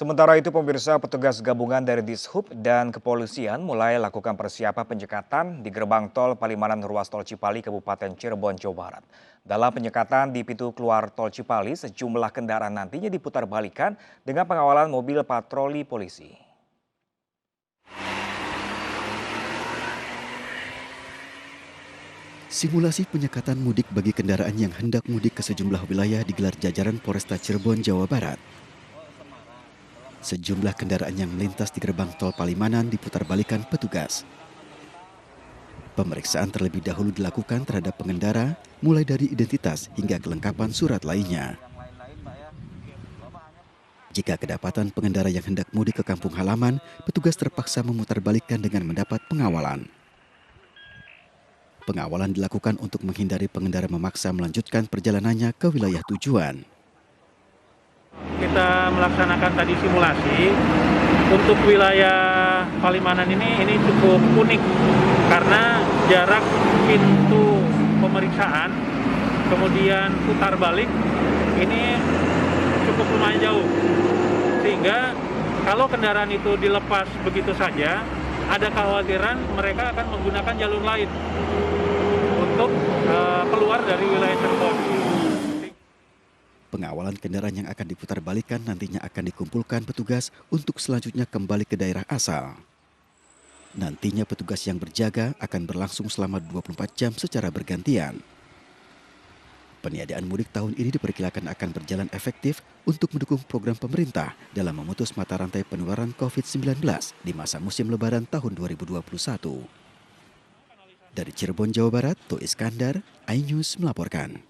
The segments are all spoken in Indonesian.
Sementara itu pemirsa petugas gabungan dari Dishub dan kepolisian mulai lakukan persiapan penyekatan di gerbang tol Palimanan ruas tol Cipali Kabupaten Cirebon, Jawa Barat. Dalam penyekatan di pintu keluar tol Cipali, sejumlah kendaraan nantinya diputar balikan dengan pengawalan mobil patroli polisi. Simulasi penyekatan mudik bagi kendaraan yang hendak mudik ke sejumlah wilayah digelar jajaran Polresta Cirebon, Jawa Barat. Sejumlah kendaraan yang melintas di gerbang tol Palimanan diputarbalikkan petugas. Pemeriksaan terlebih dahulu dilakukan terhadap pengendara, mulai dari identitas hingga kelengkapan surat lainnya. Jika kedapatan pengendara yang hendak mudik ke kampung halaman, petugas terpaksa memutarbalikkan dengan mendapat pengawalan. Pengawalan dilakukan untuk menghindari pengendara memaksa melanjutkan perjalanannya ke wilayah tujuan. Kita melaksanakan tadi simulasi untuk wilayah Palimanan ini cukup unik karena jarak pintu pemeriksaan kemudian putar balik ini cukup lumayan jauh, sehingga kalau kendaraan itu dilepas begitu saja ada kekhawatiran mereka akan menggunakan jalur lain untuk keluar dari wilayah Cirebon. Pengawalan kendaraan yang akan diputarbalikkan nantinya akan dikumpulkan petugas untuk selanjutnya kembali ke daerah asal. Nantinya petugas yang berjaga akan berlangsung selama 24 jam secara bergantian. Peniadaan mudik tahun ini diperkirakan akan berjalan efektif untuk mendukung program pemerintah dalam memutus mata rantai penularan COVID-19 di masa musim lebaran tahun 2021. Dari Cirebon, Jawa Barat, To Iskandar, iNews melaporkan.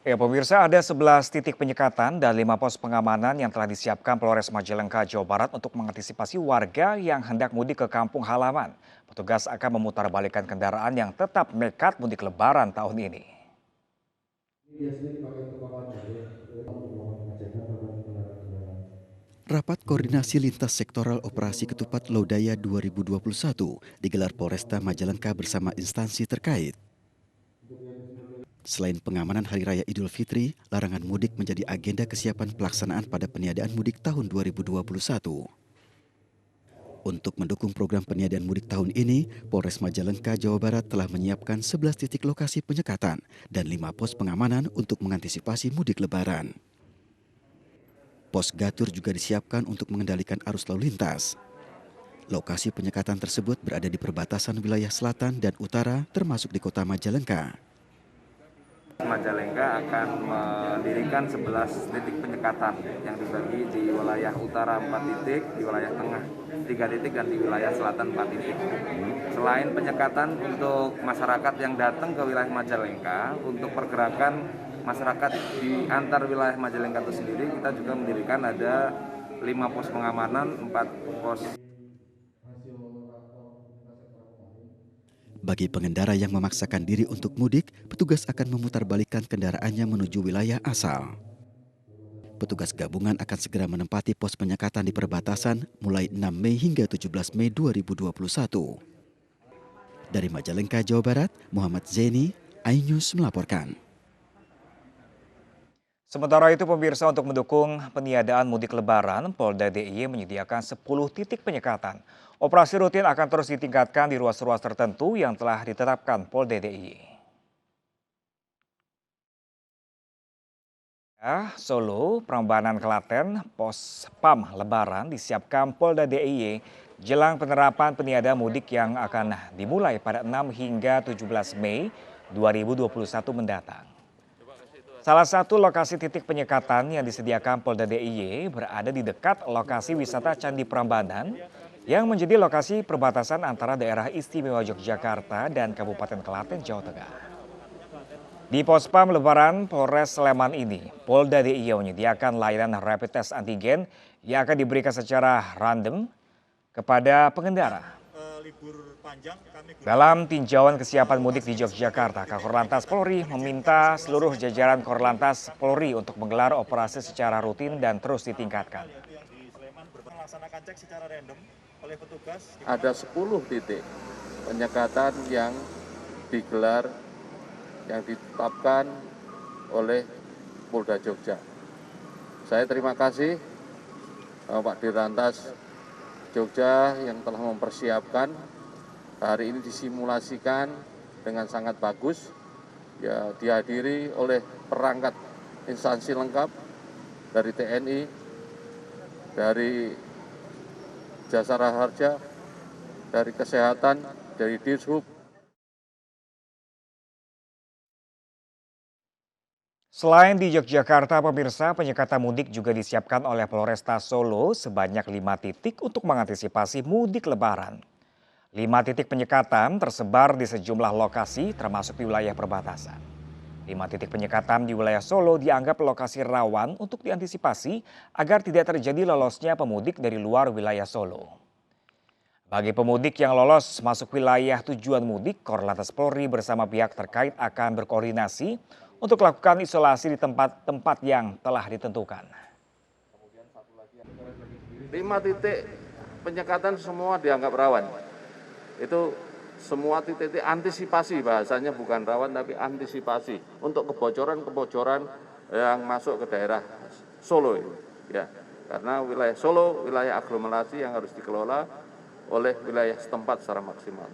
Ya pemirsa, ada 11 titik penyekatan dan 5 pos pengamanan yang telah disiapkan Polres Majalengka, Jawa Barat untuk mengantisipasi warga yang hendak mudik ke kampung halaman. Petugas akan memutarbalikkan kendaraan yang tetap nekat mudik lebaran tahun ini. Rapat koordinasi lintas sektoral operasi ketupat Lodaya 2021 digelar Polresta Majalengka bersama instansi terkait. Selain pengamanan Hari Raya Idul Fitri, larangan mudik menjadi agenda kesiapan pelaksanaan pada peniadaan mudik tahun 2021. Untuk mendukung program peniadaan mudik tahun ini, Polres Majalengka, Jawa Barat telah menyiapkan 11 titik lokasi penyekatan dan 5 pos pengamanan untuk mengantisipasi mudik lebaran. Pos Gatur juga disiapkan untuk mengendalikan arus lalu lintas. Lokasi penyekatan tersebut berada di perbatasan wilayah selatan dan utara termasuk di kota Majalengka. Majalengka akan mendirikan 11 titik penyekatan yang dibagi di wilayah utara 4 titik, di wilayah tengah 3 titik, dan di wilayah selatan 4 titik. Selain penyekatan untuk masyarakat yang datang ke wilayah Majalengka, untuk pergerakan masyarakat di antar wilayah Majalengka itu sendiri, kita juga mendirikan ada 5 pos pengamanan, 4 pos. Bagi pengendara yang memaksakan diri untuk mudik, petugas akan memutarbalikkan kendaraannya menuju wilayah asal. Petugas gabungan akan segera menempati pos penyekatan di perbatasan mulai 6 Mei hingga 17 Mei 2021. Dari Majalengka, Jawa Barat, Muhammad Zeni, iNews melaporkan. Sementara itu pemirsa, untuk mendukung peniadaan mudik lebaran, Polda DIY menyediakan 10 titik penyekatan. Operasi rutin akan terus ditingkatkan di ruas-ruas tertentu yang telah ditetapkan Polda DIY. Solo, Prambanan, Klaten, Pos PAM Lebaran disiapkan Polda DIY jelang penerapan peniadaan mudik yang akan dimulai pada 6 hingga 17 Mei 2021 mendatang. Salah satu lokasi titik penyekatan yang disediakan Polda DIY berada di dekat lokasi wisata Candi Prambanan yang menjadi lokasi perbatasan antara daerah istimewa Yogyakarta dan Kabupaten Klaten, Jawa Tengah. Di Pospam Lebaran Polres Sleman ini, Polda DIY menyediakan layanan rapid test antigen yang akan diberikan secara random kepada pengendara. Dalam tinjauan kesiapan mudik di Yogyakarta, Korlantas Polri meminta seluruh jajaran Korlantas Polri untuk menggelar operasi secara rutin dan terus ditingkatkan. Ada 10 titik penyekatan yang digelar, yang ditetapkan oleh Polda Jogja. Saya terima kasih Pak Dirlantas Jogja yang telah mempersiapkan hari ini disimulasikan dengan sangat bagus. Ya, dihadiri oleh perangkat instansi lengkap dari TNI, dari Jasara Harja, dari Kesehatan, dari Dishub. Selain di Yogyakarta, pemirsa, penyekatan mudik juga disiapkan oleh Polresta Solo sebanyak 5 titik untuk mengantisipasi mudik lebaran. 5 titik penyekatan tersebar di sejumlah lokasi termasuk di wilayah perbatasan. 5 titik penyekatan di wilayah Solo dianggap lokasi rawan untuk diantisipasi agar tidak terjadi lolosnya pemudik dari luar wilayah Solo. Bagi pemudik yang lolos masuk wilayah tujuan mudik, Korlantas Polri bersama pihak terkait akan berkoordinasi untuk melakukan isolasi di tempat-tempat yang telah ditentukan. 5 titik penyekatan semua dianggap rawan. Itu semua titik antisipasi, bahasanya bukan rawan tapi antisipasi untuk kebocoran-kebocoran yang masuk ke daerah Solo ini. Ya, karena wilayah Solo wilayah aglomerasi yang harus dikelola oleh wilayah setempat secara maksimal.